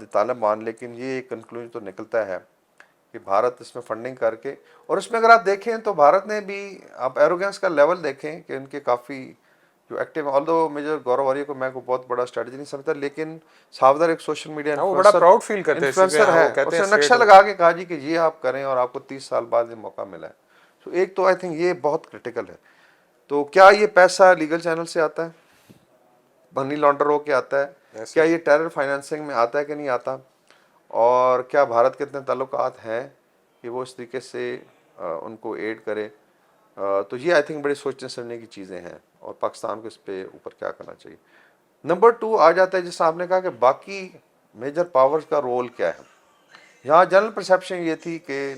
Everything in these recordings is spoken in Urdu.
دی طالبان. لیکن یہ ایک کنکلوژن تو نکلتا ہے کہ بھارت اس میں فنڈنگ کر کے, اور اس میں اگر آپ دیکھیں تو بھارت نے بھی, آپ ایروگینس کا لیول دیکھیں کہ ان کے کافی جو ایکٹیو, آلدو میجر گورو واریہ کو میں کوئی بہت بڑا اسٹریٹجی نہیں سمجھتا, لیکن صافدر ایک سوشل میڈیا ہاں وہ بڑا پراؤڈ فیل کرتے ہیں اسی پہ. انفلوئنسر ہاں ہے, وہ کہتے اس ہیں نے اسٹیٹ نقشہ لگا کے کہا جی کہ یہ آپ کریں اور آپ کو 30 سال بعد یہ موقع ملا ہے. تو ایک تو آئی تھنک یہ بہت کرٹیکل ہے. تو کیا یہ پیسہ لیگل چینل سے آتا ہے, منی لانڈر ہو کے آتا ہے, ایسے کیا یہ ٹیرر فائنینسنگ میں آتا ہے کہ نہیں آتا, اور کیا بھارت کے اتنے تعلقات ہیں کہ وہ اس طریقے سے ان کو ایڈ کرے. تو یہ آئی تھنک بڑی سوچنے سمجھنے کی چیزیں ہیں, اور پاکستان کو اس پہ اوپر کیا کرنا چاہیے. نمبر 2 آ جاتا ہے جیسا آپ نے کہا کہ باقی میجر پاورز کا رول کیا ہے. یہاں جنرل پرسیپشن یہ تھی کہ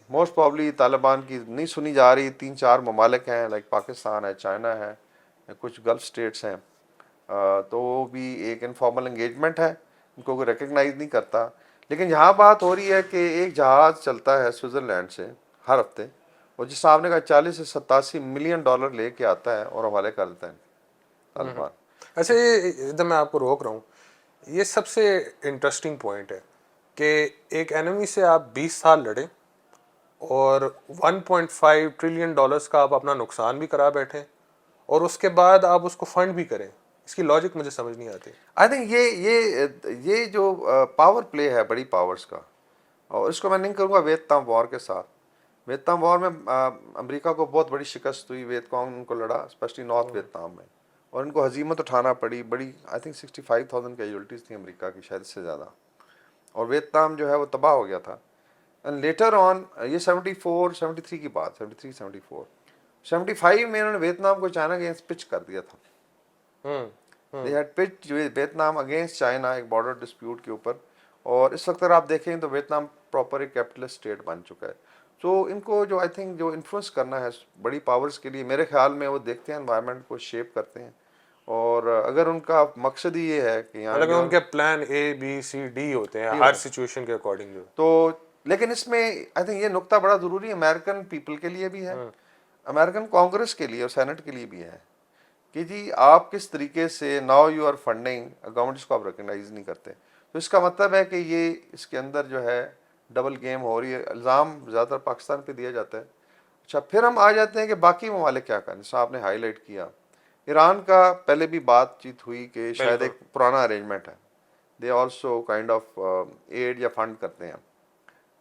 موسٹ پرابلی طالبان کی نہیں سنی جا رہی. 3-4 ممالک ہیں لائک پاکستان ہے, چائنا ہے, کچھ گلف اسٹیٹس ہیں, تو وہ بھی ایک انفارمل انگیجمنٹ ہے, ان کو کوئی ریکگنائز نہیں کرتا. لیکن یہاں بات ہو رہی ہے کہ ایک جہاز چلتا ہے سوئٹزرلینڈ سے ہر ہفتے, اور جس صاحب نے کہا 40 سے 87 ملین ڈالر لے کے آتا ہے اور حوالے کر دیتا ہے طالبان. اچھا یہ ادھر میں آپ کو روک رہا ہوں, یہ سب سے انٹرسٹنگ پوائنٹ ہے کہ ایک اینمی سے آپ 20 سال لڑیں اور 1.5 ٹریلین ڈالرز کا آپ اپنا نقصان بھی کرا بیٹھیں, اور اس کے بعد آپ اس کو فنڈ بھی کریں. اس کی لاجک مجھے سمجھ نہیں آتی. آئی تھنک یہ جو پاور پلے ہے بڑی پاورز کا, اور اس کو میں نہیں کروں گا ویتنام وار کے ساتھ. ویتنام وار میں امریکہ کو بہت بڑی شکست ہوئی, ویت کانگ ان کو لڑا اسپیشلی نارتھ ویتنام میں, اور ان کو ہزیمت اٹھانا پڑی. بڑی آئی تھنک 65,000 کیجولٹیز تھیں امریکہ کی, شاید اس سے زیادہ, اور ویتنام جو ہے وہ تباہ ہو گیا تھا. اینڈ لیٹر آن, یہ 73 کی بات, 75 میں انہوں نے ویتنام کو چائنا کے اگینسٹ پچ کر دیا تھا. They had pitch Vietnam against China ایک بارڈر ڈسپیوٹ کے اوپر, اور اس وقت اگر آپ دیکھیں تو ویتنام پراپر ایک کیپٹلسٹ اسٹیٹ بن چکا ہے. تو ان کو جو آئی تھنک جو انفلوئنس کرنا ہے بڑی پاورز کے لیے, میرے خیال میں وہ دیکھتے ہیں انوائرمنٹ کو شیپ کرتے ہیں, اور اگر ان کا مقصد ہی یہ ہے کہ یہاں مطلب کہ جو ان کے plan A B C D ہوتے ہیں ڈی ہر ہوتا ہے, سچویشن کے اکارڈنگ. تو لیکن اس میں آئی تھنک یہ نقطہ بڑا ضروری ہے, امریکن پیپل کے لیے بھی ہے, امریکن کانگریس کے لیے اور سینٹ کے لیے بھی ہے, کہ جی آپ کس طریقے سے now you are funding government جس کو آپ ریکگنائز نہیں کرتے. تو اس کا مطلب ہے کہ یہ اس کے اندر جو ہے ڈبل گیم ہو رہی ہے. الزام زیادہ تر پاکستان پہ دیا جاتا ہے. اچھا پھر ہم آ جاتے ہیں کہ باقی ممالک کیا کریں, جیسا آپ نے ہائی لائٹ کیا, ایران کا پہلے بھی بات چیت ہوئی کہ شاید ایک پرانا ارینجمنٹ ہے, they also kind of aid یا فنڈ کرتے ہیں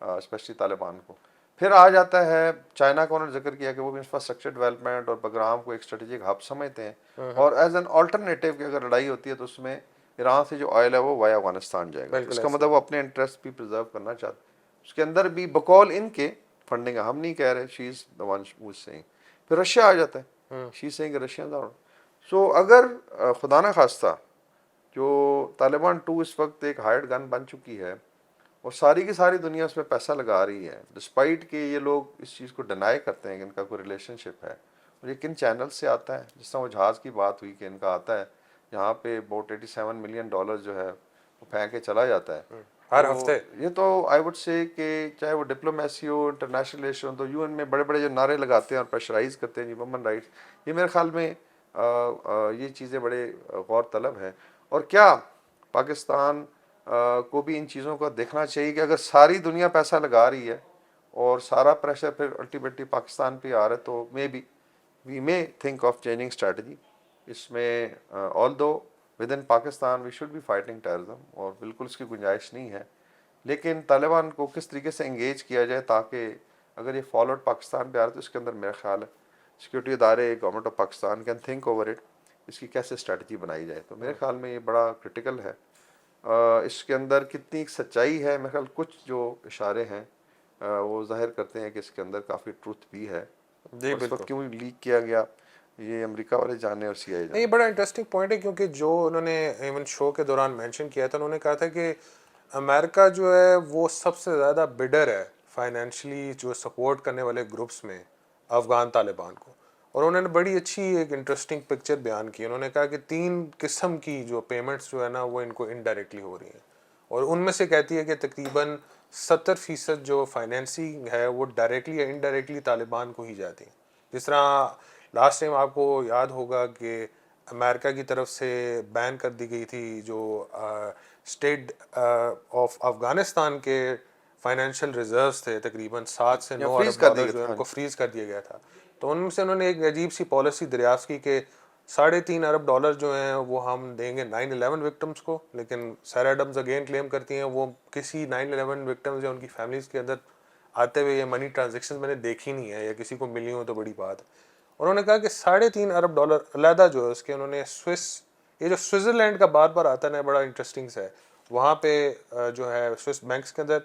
اسپیشلی طالبان کو. پھر آ جاتا ہے چائنا کا, انہوں نے ذکر کیا کہ وہ بھی انفراسٹرکچر ڈیولپمنٹ اور بگرام کو ایک اسٹریٹجک ہب سمجھتے ہیں, اور ایز این آلٹرنیٹیو کہ اگر لڑائی ہوتی ہے تو اس میں ایران سے جو آئل ہے وہ وایا افغانستان جائے گا. اس کا مطلب وہ اپنے انٹرسٹ بھی پرزرو کرنا چاہتے ہیں. اس کے اندر بھی بقول ان کے فنڈنگ, ہم نہیں کہہ رہے, she is the one who is seeing. پھر رشیا آ جاتا ہے, she is seeing Russians are. So اگر خدا نہ خواستہ جو طالبان 2 اس وقت ایک ہائرڈ گن بن چکی ہے, اور ساری کی ساری دنیا اس میں پیسہ لگا رہی ہے, ڈسپائٹ کہ یہ لوگ اس چیز کو ڈینائی کرتے ہیں کہ ان کا کوئی ریلیشن شپ ہے, اور یہ کن چینل سے آتا ہے. جس طرح وہ جہاز کی بات ہوئی کہ ان کا آتا ہے یہاں پہ اباؤٹ 87 ملین ڈالر جو ہے وہ پھینک کے چلا جاتا ہے. ہر تو ہفتے. یہ تو آئی وڈ سے کہ چاہے وہ ڈپلومیسی ہو, انٹرنیشنل ریلیشن ہو, تو UN میں بڑے بڑے جو نعرے لگاتے ہیں اور پریشرائز کرتے ہیں جی وومن رائٹس, یہ میرے خیال میں یہ چیزیں بڑے غور طلب ہیں. اور کیا پاکستان کو بھی ان چیزوں کو دیکھنا چاہیے کہ اگر ساری دنیا پیسہ لگا رہی ہے اور سارا پریشر پھر الٹیمیٹلی پاکستان پہ آ رہا ہے, تو maybe we may think of changing strategy. اس میں although within Pakistan we should be fighting terrorism, اور بالکل اس کی گنجائش نہیں ہے, لیکن طالبان کو کس طریقے سے انگیج کیا جائے تاکہ اگر یہ فال آؤٹ پاکستان پہ آ رہا ہے تو اس کے اندر میرا خیال ہے سیکورٹی ادارے, government of Pakistan can think over it, اس کی کیسے اسٹریٹجی بنائی جائے. تو میرے خیال میں یہ بڑا کرٹیکل ہے. اس کے اندر کتنی سچائی ہے, میرے خیال کچھ جو اشارے ہیں وہ ظاہر کرتے ہیں کہ اس کے اندر کافی ٹروتھ بھی ہے, جی اور اس بالکل. وقت کیوں لیک کیا گیا یہ امریکہ والے جانے اور CIA یہ جانے. بڑا انٹرسٹنگ پوائنٹ ہے, کیونکہ جو انہوں نے ایون شو کے دوران مینشن کیا تھا, انہوں نے کہا تھا کہ امریکہ جو ہے وہ سب سے زیادہ بڈر ہے فائنینشلی جو سپورٹ کرنے والے گروپس میں افغان طالبان کو. اور انہوں نے بڑی اچھی ایک انٹرسٹنگ پکچر بیان کی. انہوں نے کہا کہ 3 قسم کی جو پیمنٹس جو ہے نا وہ ان کو انڈائریکٹلی ہو رہی ہیں, اور ان میں سے کہتی ہے کہ تقریباً 70% جو فائنینسنگ ہے وہ ڈائریکٹلی یا انڈائریکٹلی طالبان کو ہی جاتی ہیں. جس طرح لاسٹ ٹائم آپ کو یاد ہوگا کہ امریکہ کی طرف سے بین کر دی گئی تھی جو اسٹیٹ آف افغانستان کے فائنینشیل ریزروز تھے تقریباً 7 سے 9 فریز ارب کر دی ڈالر گئی جو ہے تھی. ان کو فریز کر دیا گیا تھا. تو ان میں سے انہوں نے ایک عجیب سی پالیسی دریافت کی کہ $3.5 ارب جو ہیں وہ ہم دیں گے 9/11 وکٹمس کو. لیکن سیرا ایڈمز اگین کلیم کرتی ہیں وہ کسی 9/11 وکٹمز یا ان کی فیملیز کے اندر آتے ہوئے یہ منی ٹرانزیکشن میں نے دیکھی نہیں ہے یا کسی کو ملی ہوں تو بڑی بات ہے. انہوں نے کہا کہ $3.5 ارب علیحدہ جو ہے اس کے انہوں نے یہ جو سوئٹزرلینڈ کا بار بار آتا ہے بڑا انٹرسٹنگ سا ہے, وہاں پہ جو ہے سوئس بینکس کے اندر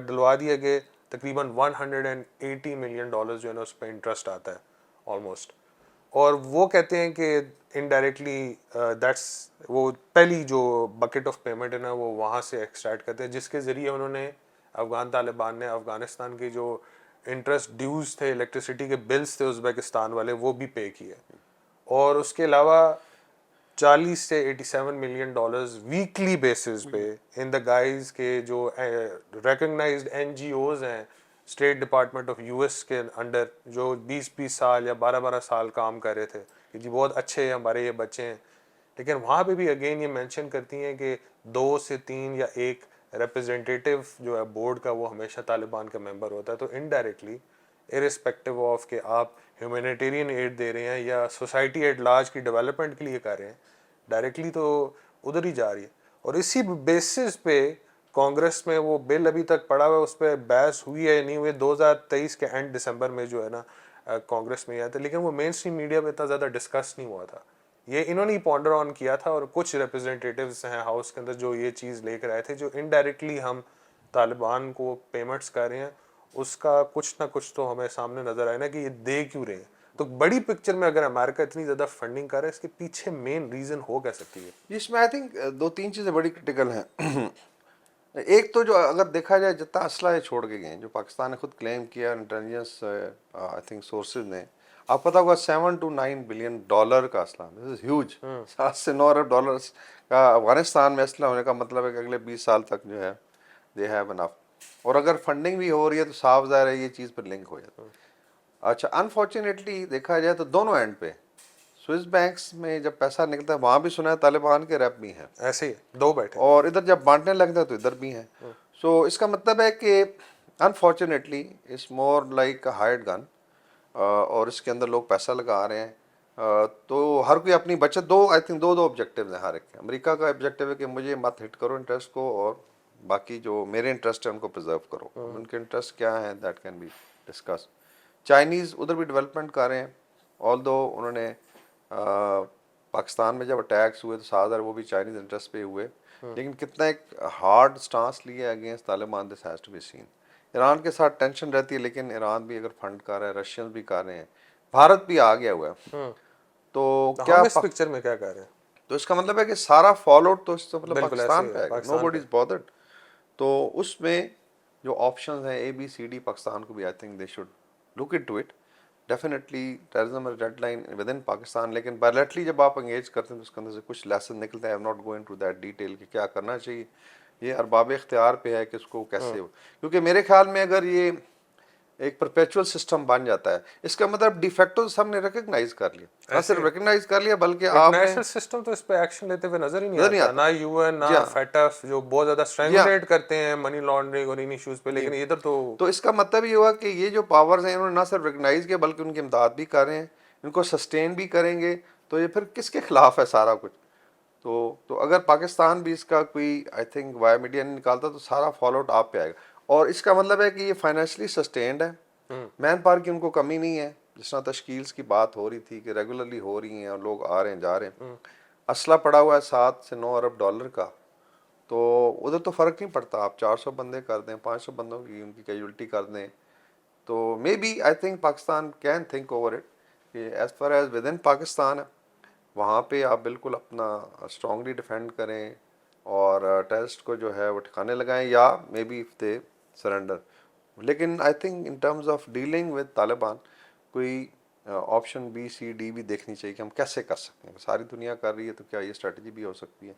ڈلوا دیے گئے تقریباً $180 ملین جو ہے نا اس پہ انٹرسٹ آتا ہے آلموسٹ. اور وہ کہتے ہیں کہ انڈائریکٹلی دیٹس وہ پہلی جو بکٹ آف پیمنٹ ہے نا وہ وہاں سے ایکسٹریکٹ کرتے ہیں, جس کے ذریعے انہوں نے افغان طالبان نے افغانستان کی جو انٹرسٹ ڈیوز تھے الیکٹریسٹی کے بلز تھے ازبیکستان والے وہ بھی پے کیے. اور اس کے علاوہ 40 سے 87 ملین ڈالرز ویکلی بیسس پہ ان دا گائز کے جو ریکگنائزڈ NGOs ہیں اسٹیٹ ڈپارٹمنٹ آف US کے انڈر جو 20 سال یا 12 سال کام کر رہے تھے کہ جی بہت اچھے ہمارے یہ بچے ہیں. لیکن وہاں پہ بھی اگین یہ مینشن کرتی ہیں کہ 2 سے 3 یا 1 ریپرزینٹیٹیو جو ہے بورڈ کا وہ ہمیشہ طالبان کا ممبر ہوتا ہے. تو انڈائریکٹلی ارسپیکٹو آف کہ آپ ہیومینیٹیرین ایڈ دے رہے ہیں یا سوسائٹی ایٹ لارج کی ڈیولپمنٹ کے لیے کر رہے ہیں, ڈائریکٹلی تو ادھر ہی جا رہی ہے. اور اسی بیسس پہ کانگریس میں وہ بل ابھی تک پڑا ہوا ہے, اس پہ بحث ہوئی ہے نہیں ہوئی. 2023 کے اینڈ دسمبر میں جو ہے نا کانگریس میں آیا تھا, لیکن وہ مین اسٹریم میڈیا پہ اتنا زیادہ ڈسکس نہیں ہوا تھا. یہ انہوں نے ہی پونڈر آن کیا تھا اور کچھ ریپرزینٹیٹیوز ہیں ہاؤس کے اندر جو یہ چیز لے کر آئے تھے جو انڈائریکٹلی ہم طالبان کو پیمنٹس کر رہے ہیں, اس کا کچھ نہ کچھ تو ہمیں سامنے نظر آئے نا کہ یہ دے کیوں رہے ہیں. تو بڑی پکچر میں اگر امریکہ اتنی زیادہ فنڈنگ کر رہا ہے اس کے پیچھے مین ریزن ہو کیا سکتی ہے؟ اس میں آئی تھنک 2-3 چیزیں بڑی کرٹیکل ہیں. ایک تو جو اگر دیکھا جائے جتنا اسلحہ یہ چھوڑ کے گئے جو پاکستان نے خود کلیم کیا انٹیلیجنس آئی تھنک سورسز نے, آپ پتہ ہوگا $7 to $9 billion کا اسلحہ, دس از ہیوج. 7 سے 9 ارب ڈالرس کا افغانستان میں اسلحہ ہونے کا مطلب ہے کہ اگلے 20 سال تک جو ہے دے ہیو انف. اور اگر فنڈنگ بھی ہو رہی ہے تو صاف ظاہر ہے یہ چیز پر لنک ہو جاتا ہے. اچھا انفارچونیٹلی دیکھا جائے تو دونوں اینڈ پہ سوئس بینکس میں جب پیسہ نکلتا ہے وہاں بھی سنا ہے طالبان کے ریپ بھی ہیں, ایسے ہی دو بیٹھے اور ادھر جب بانٹنے لگتا ہے تو ادھر بھی ہیں. سو اس کا مطلب ہے کہ unfortunately it's more like hired gun, اور اس کے اندر لوگ پیسہ لگا رہے ہیں. تو ہر کوئی اپنی بچت آئی تھنک دو آبجیکٹیوز ہیں ہر ایک کے. امریکہ کا آبجیکٹیو ہے کہ مجھے مت ہٹ کرو انٹرسٹ کو, اور باقی جو میرے انٹرسٹ ہیں ان کو پرزرو کرو. ان کے انٹرسٹ کیا ہیں that can be discuss. Chinese ادھر بھی ڈیولپمنٹ کر رہے ہیں, آل دو انہوں نے پاکستان میں جب اٹیکس ہوئے تو سادر وہ بھی چائنیز انٹرسٹ پہ ہوئے, لیکن کتنا ایک ہارڈ سٹانس لیا against Taliban, this has to be seen. Iran کے ساتھ ٹینشن رہتی ہے لیکن ایران بھی اگر فنڈ کر رہا ہے, رشین بھی کر رہے ہیں, بھارت بھی آ گیا ہوا ہے. تو کیا ہم اس پکچر میں کیا کر رہے ہیں؟ تو اس کا مطلب ہے کہ سارا فالو تو اس سے مطلب بالکل ایسے پاکستان ہی پہ ہے, آئے گا, نو پاکستان بڈی پہ. از بادرڈ. تو اس میں جو آپشنز ہیں ABCD پاکستان کو بھی I think they should look into it. Definitely terrorism deadline within Pakistan, لیکن بائلیٹرلی جب آپ انگیج کرتے ہیں تو اس کے اندر سے کچھ لیسن نکلتے ہیں. I am not going to that detail کہ کیا کرنا چاہیے, یہ ارباب اختیار پہ ہے کہ اس کو کیسے ہو. کیونکہ میرے خیال میں اگر یہ ایک پرپیچول سسٹم بن جاتا ہے, اس کا مطلب ڈیفیکٹو ہم نے ریکگنائز کر لیا, نہ صرف ریکگنائز کر لیا بلکہ بٹ آپ نے نیشنل سسٹم تو اس پہ ایکشن لیتے ہوئے نظر ہی نہیں نظر نہیں آتا, آتا. نہ UN نہ جی ہاں فیٹف جو بہت زیادہ جی ہاں. اسٹرینگولیٹ کرتے ہیں منی لانڈرنگ اور ان ایشوز پہ, لیکن ادھر تو اس کا مطلب یہ ہوا کہ یہ جو پاورز ہیں انہوں نے نہ صرف ریکگنائز کیا بلکہ ان کی امداد بھی کر رہے ہیں, ان کو سسٹین بھی کریں گے. تو یہ پھر کس کے خلاف ہے سارا کچھ؟ تو اگر پاکستان بھی اس کا کوئی آئی تھنک وایا میڈیا نہیں نکالتا تو سارا فالو آؤٹ آپ پہ آئے گا. اور اس کا مطلب ہے کہ یہ فائنینشلی سسٹینڈ ہے, مین پاور کی ان کو کمی نہیں ہے. جس طرح تشکیلز کی بات ہو رہی تھی کہ ریگولرلی ہو رہی ہیں اور لوگ آ رہے ہیں جا رہے ہیں. اسلحہ پڑا ہوا ہے $7 سے 9 ارب کا, تو ادھر تو فرق نہیں پڑتا, آپ 400 بندے کر دیں, 500 بندوں کی ان کی کیجولٹی کر دیں. تو maybe I think Pakistan can think over it کہ as far as within Pakistan ہے وہاں پہ آپ بالکل اپنا اسٹرانگلی ڈیفینڈ کریں اور ٹیررسٹ کو جو ہے وہ ٹھکانے لگائیں, یا maybe if they surrender. لیکن I think in terms of dealing with Taliban کوئی آپشن B C D بھی دیکھنی چاہیے کہ ہم کیسے کر سکتے ہیں. ساری دنیا کر رہی ہے تو کیا یہ اسٹریٹجی بھی ہو سکتی ہے؟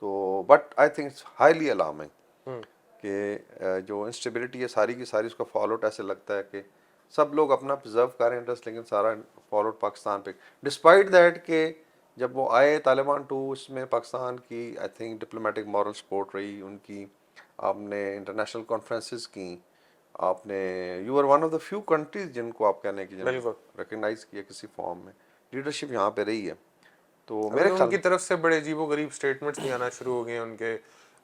تو but I think it's highly alarming کہ جو انسٹیبلٹی ہے ساری کی ساری, اس کا فالو آؤٹ ایسے لگتا ہے کہ سب لوگ اپنا پرزرو کر رہے ہیں انٹرسٹ, لیکن سارا فالو آؤٹ پاکستان پہ, ڈسپائٹ دیٹ کہ جب وہ آئے طالبان ٹو، اس میں پاکستان کی I think diplomatic moral support رہی ان کی. آپ نے انٹرنیشنل کانفرنسز کی، آپ نے you are one of the few countries جن کو آپ کہنے کی جنہوں بالکل. نے ریکگنائز کیا کسی فارم میں. لیڈرشپ یہاں پہ رہی ہے. تو ابھی میرے ان خیال کی طرف سے بڑے عجیب و غریب سٹیٹمنٹس بھی آنا شروع ہو گئے ہیں. ان کے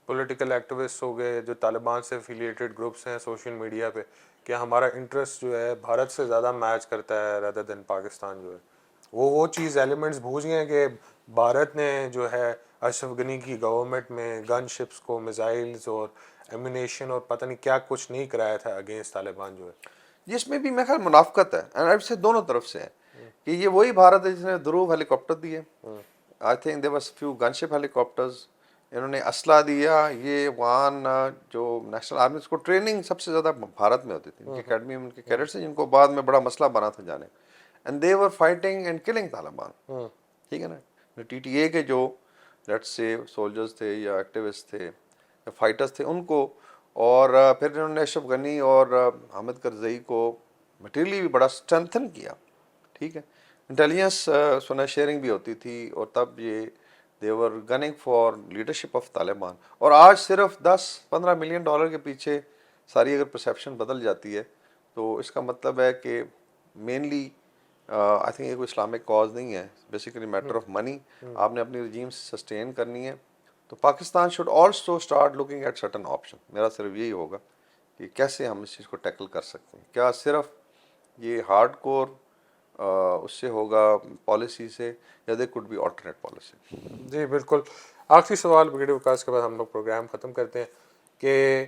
پولیٹیکل ایکٹیوسٹ ہو گئے جو طالبان سے افیلیٹڈ گروپس ہیں سوشل میڈیا پہ کہ ہمارا انٹرسٹ جو ہے بھارت سے زیادہ میچ کرتا ہے رادر دین پاکستان جو ہے. وہ چیز ایلیمنٹس بھول گئے ہیں کہ بھارت نے جو ہے اشرف غنی کی گورنمنٹ میں گن شپس کو میزائلز اور ایمونیشن اور پتہ نہیں کیا کچھ نہیں کرایا تھا اگینسٹ طالبان جو ہے. جس میں بھی میرے خیال منافقت ہے، اینڈ سے دونوں طرف سے ہے کہ یہ وہی بھارت ہے جس نے دروب ہیلی کاپٹر دیے. I think there was few gunship helicopters. انہوں نے اسلحہ دیا. یہ وہاں جو نیشنل آرمی اس کو ٹریننگ سب سے زیادہ بھارت میں ہوتی تھی. ان کی اکیڈمی میں ان کے کیڈٹس ہیں جن کو بعد میں بڑا مسئلہ بنا تھا جانے. And they were fighting and killing Taliban. ٹھیک ہے نا. ٹی ٹی اے کے جو لیٹس سے سولجرز تھے یا ایکٹیوسٹ تھے یا فائٹرز تھے ان کو، اور پھر انہوں نے اشرف غنی اور حامد کرزئی کو مٹیریلی بھی بڑا اسٹرینتھن کیا. ٹھیک ہے. انٹیلیجنس سنا شیئرنگ بھی ہوتی تھی، اور تب یہ they were gunning for leadership of Taliban. اور آج صرف 10-15 ملین ڈالر کے پیچھے ساری اگر پرسیپشن بدل جاتی ہے تو اس کا مطلب ہے کہ مینلی آئی تھنک یہ کوئی اسلامک کاز نہیں ہے، بیسیکلی میٹر آف منی. آپ نے اپنی رجیم سسٹین کرنی ہے تو Pakistan should also start looking at certain option. میرا صرف یہی ہوگا کہ کیسے ہم اس چیز کو ٹیکل کر سکتے ہیں. کیا صرف یہ ہارڈ کور اس سے ہوگا پالیسی سے، یا they could be alternate policy. جی بالکل. آخری سوال بریگیڈیئر وکاس کے بعد ہم لوگ پروگرام ختم کرتے ہیں کہ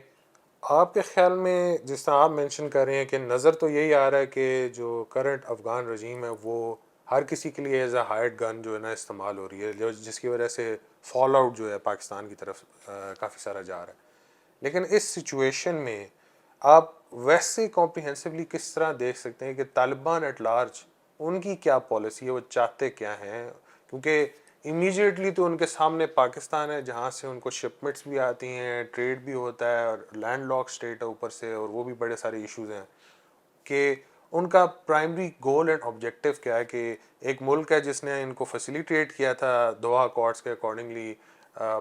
آپ کے خیال میں جس طرح آپ مینشن کر رہے ہیں کہ نظر تو یہی آ رہا ہے کہ جو کرنٹ افغان رجیم ہے وہ ہر کسی کے لیے ایز اے ہائڈ گن جو ہے نا استعمال ہو رہی ہے، جس کی وجہ سے فال آؤٹ جو ہے پاکستان کی طرف کافی سارا جا رہا ہے. لیکن اس سچویشن میں آپ ویسے کمپریہنسولی کس طرح دیکھ سکتے ہیں کہ طالبان ایٹ لارج ان کی کیا پالیسی ہے، وہ چاہتے کیا ہیں؟ کیونکہ امیجیٹلی تو ان کے سامنے پاکستان ہے جہاں سے ان کو شپمنٹس بھی آتی ہیں، ٹریڈ بھی ہوتا ہے، اور لینڈ لاک اسٹیٹ ہے اوپر سے، اور وہ بھی بڑے سارے ایشوز ہیں کہ ان کا پرائمری گول اینڈ آبجیکٹیو کیا ہے. کہ ایک ملک ہے جس نے ان کو فیسیلیٹیٹ کیا تھا دوحہ اکارڈس کے اکارڈنگلی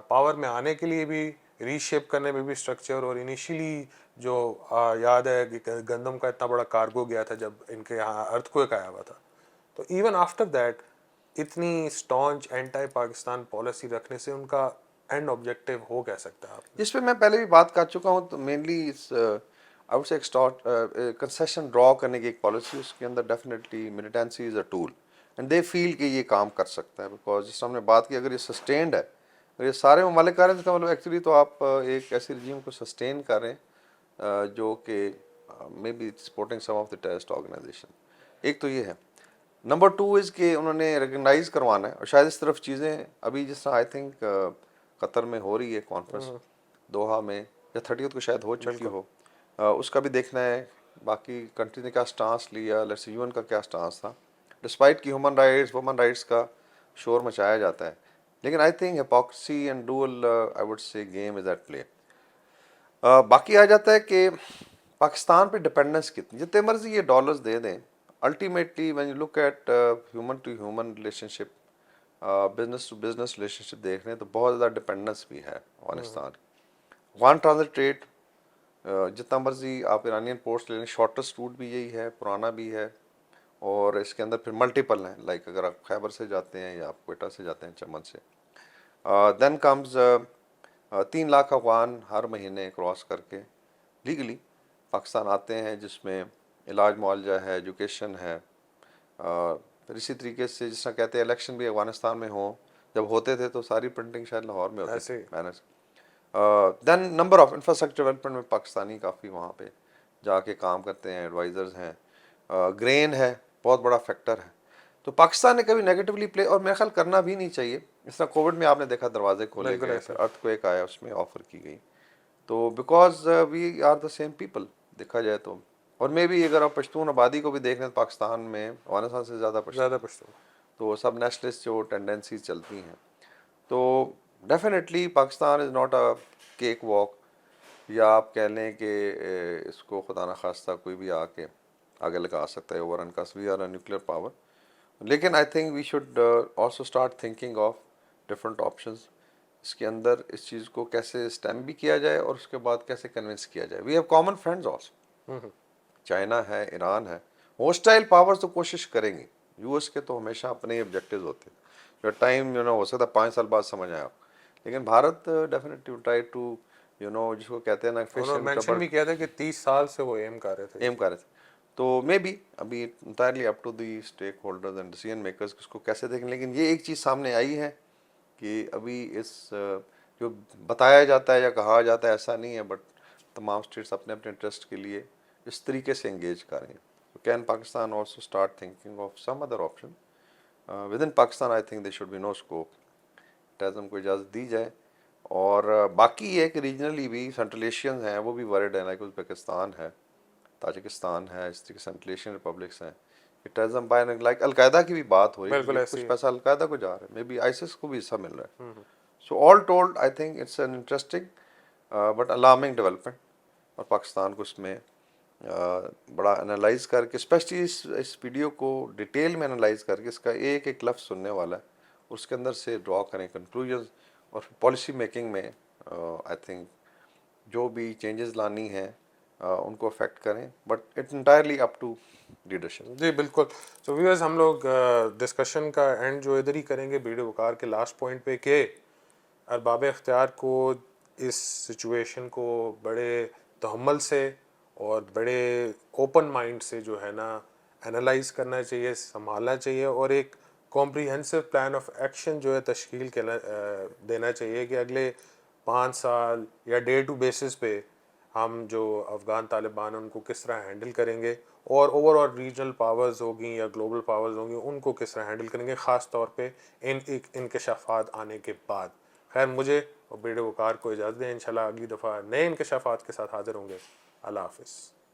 پاور میں آنے کے لیے بھی، ری شیپ کرنے میں بھی اسٹرکچر، اور انیشیلی جو یاد ہے کہ گندم کا اتنا بڑا کارگو گیا تھا جب ان کے یہاں ارتھ کوئک آیا ہوا تھا. تو ایون آفٹر دیٹ اتنی اسٹانچ اینٹائی پاکستان پالیسی رکھنے سے ان کا اینڈ آبجیکٹیو ہو کہہ سکتا ہے آپ؟ جس پہ میں پہلے بھی بات کر چکا ہوں، تو mainly I would say concession draw کرنے کی ایک پالیسی. اس کے اندر definitely militancy is a tool and they feel کہ یہ کام کر سکتا ہے. بیکاز جس طرح ہم نے بات کی، اگر یہ سسٹینڈ ہے، اگر یہ سارے ممالک کر رہے ہیں تو مطلب ایکچولی تو آپ ایک ایسی رجیم کو سسٹین کر رہے ہیں جو کہ may be supporting some of the terrorist organization. ایک تو یہ ہے. نمبر 2 از کہ انہوں نے ریکگنائز کروانا ہے، اور شاید اس طرف چیزیں ابھی جس طرح آئی تھنک قطر میں ہو رہی ہے کانفرنس دوحہ میں، یا 30 کو شاید ہو چکی ہو، اس کا بھی دیکھنا ہے باقی کنٹری نے کیا سٹانس لیا. لیٹس یو این کا کیا سٹانس تھا، ڈسپائٹ کی ہیومن رائٹس وومن رائٹس کا شور مچایا جاتا ہے. لیکن I think hypocrisy and dual I would say game is at play. باقی آ جاتا ہے کہ پاکستان پہ ڈپینڈنس کتنی. جتنے مرضی یہ ڈالرز دے دیں، ultimately when you look at human to human relationship, business to business relationship دیکھ رہے ہیں تو بہت زیادہ ڈپینڈنس بھی ہے افغانستان. وان ٹرانزٹ ٹریڈ جتنا مرضی آپ ایرانین پورٹس لے لیں، شارٹیسٹ روٹ بھی یہی ہے، پرانا بھی ہے، اور اس کے اندر پھر ملٹیپل ہیں. لائک اگر آپ خیبر سے جاتے ہیں یا آپ کوئٹہ سے جاتے ہیں، چمن سے، دین کمز 3 لاکھ افغان ہر مہینے کراس کر کے لیگلی پاکستان آتے ہیں، جس میں علاج معالجہ ہے، ایجوکیشن ہے. پھر اسی طریقے سے جس طرح کہتے ہیں الیکشن بھی افغانستان میں ہوں، جب ہوتے تھے تو ساری پرنٹنگ شاید لاہور میں ہوتی ایسے تھی. دین نمبر آف انفراسٹرکچر ڈیولپمنٹ میں پاکستانی کافی وہاں پہ جا کے کام کرتے ہیں، ایڈوائزرز ہیں. گرین ہے، بہت بڑا فیکٹر ہے. تو پاکستان نے کبھی نیگیٹولی پلے، اور میرا خیال کرنا بھی نہیں چاہیے. اس طرح کووڈ میں آپ نے دیکھا دروازے کھولے بالکل گئے، ایسے. پھر ارتھ کویک آیا، اس میں آفر کی گئی. تو because we are the same people دیکھا جائے تو. اور میں بھی اگر آپ پشتون آبادی کو بھی دیکھ لیں تو پاکستان میں افغانستان سے زیادہ زیادہ پشتون، پشتو. تو سب نیشنلسٹ جو ٹینڈنسیز چلتی ہیں. تو definitely Pakistan is not a cake walk, یا آپ کہہ لیں کہ اس کو خدا نخواستہ کوئی بھی آ کے آگے لگا سکتا ہے اوور ان کا. We are a nuclear power, لیکن I think we should also start thinking of different options. اس کے اندر اس چیز کو کیسے اسٹیم بھی کیا جائے اور اس کے بعد کیسے کنونس کیا جائے. We have common friends also. China ہے, ایران ہے, ہوسٹائل پاورز تو کوشش کریں گے. یو ایس کے تو ہمیشہ اپنے آبجیکٹیوز ہوتے ہیں جو ٹائم ہو سکتا ہے 5 سال بعد سمجھ آئے آپ. لیکن بھارت ڈیفینیٹلی ٹرائی ٹو جس کو کہتے ہیں نا فش انہوں نے ان مینشن ربڑ بھی کیا تھا کہ 30 سال سے وہ ایم کر رہے تھے. ایم کر رہے تھے. تو مے بی ابھی entirely up to the stakeholders and decision makers اس کو کیسے دیکھیں. لیکن یہ ایک چیز سامنے آئی ہے کہ ابھی اس جو بتایا جاتا ہے یا کہا جاتا ہے ایسا نہیں ہے, بٹ تمام اسٹیٹس اپنے اپنے انٹرسٹ کے لیے اس طریقے سے انگیج کر رہے ہیں. Can Pakistan also start thinking of some other option within Pakistan. I think they should be no scope. Terrorism کو اجازت دی جائے. اور باقی یہ کہ ریجنلی بھی سینٹرل ایشینز ہیں وہ بھی ورڈ ہیں, لائک ازبیکستان ہے, تاجکستان ہے, اس طریقے سینٹرل ایشین ریپبلکس ہیں. کہ ٹیرزم بائی لائک القاعدہ کی بھی بات ہو رہی ہے بالکل کیونکہ ایسی کچھ ہے. پیسہ القاعدہ کو جا رہا ہے, مے بی آئیسس کو بھی حصہ مل رہا ہے. So all told I think it's an interesting but alarming development. اور پاکستان کو اس میں بڑا انالائز کر کے اسپیشلی اس ویڈیو کو ڈیٹیل میں انالائز کر کے اس کا ایک ایک لفظ سننے والا ہے, اس کے اندر سے ڈرا کریں کنکلوژنز. اور پالیسی میکنگ میں آئی تھنک جو بھی چینجز لانی ہیں ان کو افیکٹ کریں, but it entirely up to leadership. جی بالکل. سو ویورز ہم لوگ ڈسکشن کا اینڈ جو ادھر ہی کریں گے بیڑے وقار کے لاسٹ پوائنٹ پہ کہ ارباب اختیار کو اس سچویشن کو بڑے تحمل سے اور بڑے اوپن مائنڈ سے جو ہے نا انالائز کرنا چاہیے, سنبھالنا چاہیے, اور ایک کمپریہنسو پلان آف ایکشن جو ہے تشکیل دینا چاہیے کہ اگلے 5 سال یا ڈے ٹو بیسس پہ ہم جو افغان طالبان ہیں ان کو کس طرح ہینڈل کریں گے, اور اوور آل ریجنل پاورز ہوگی یا گلوبل پاورز ہوں گی ان کو کس طرح ہینڈل کریں گے, خاص طور پہ ان انکشافات آنے کے بعد. خیر مجھے اور بیڑے وقار کو اجازت دیں, انشاءاللہ اگلی دفعہ نئے انکشافات کے ساتھ حاضر ہوں گے. اللہ حافظ.